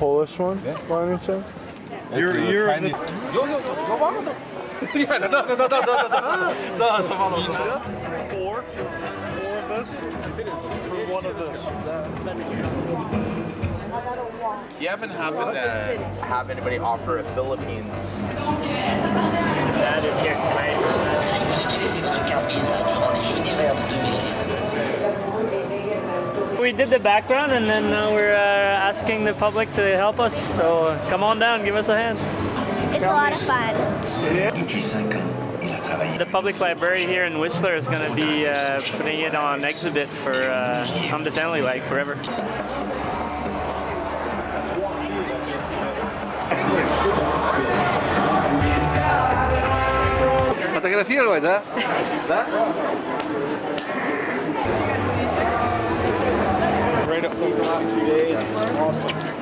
Polish one, by any chance? You're Four of this for one of this. You haven't happened to have anybody offer a Philippines? We did the background and then now we're asking the public to help us. So come on down, give us a hand. It's a lot of fun. The public library here in Whistler is going to be putting it on exhibit for on the family like forever. Fotografia vai dar? Dá? Right up for the last 2 days. Awesome.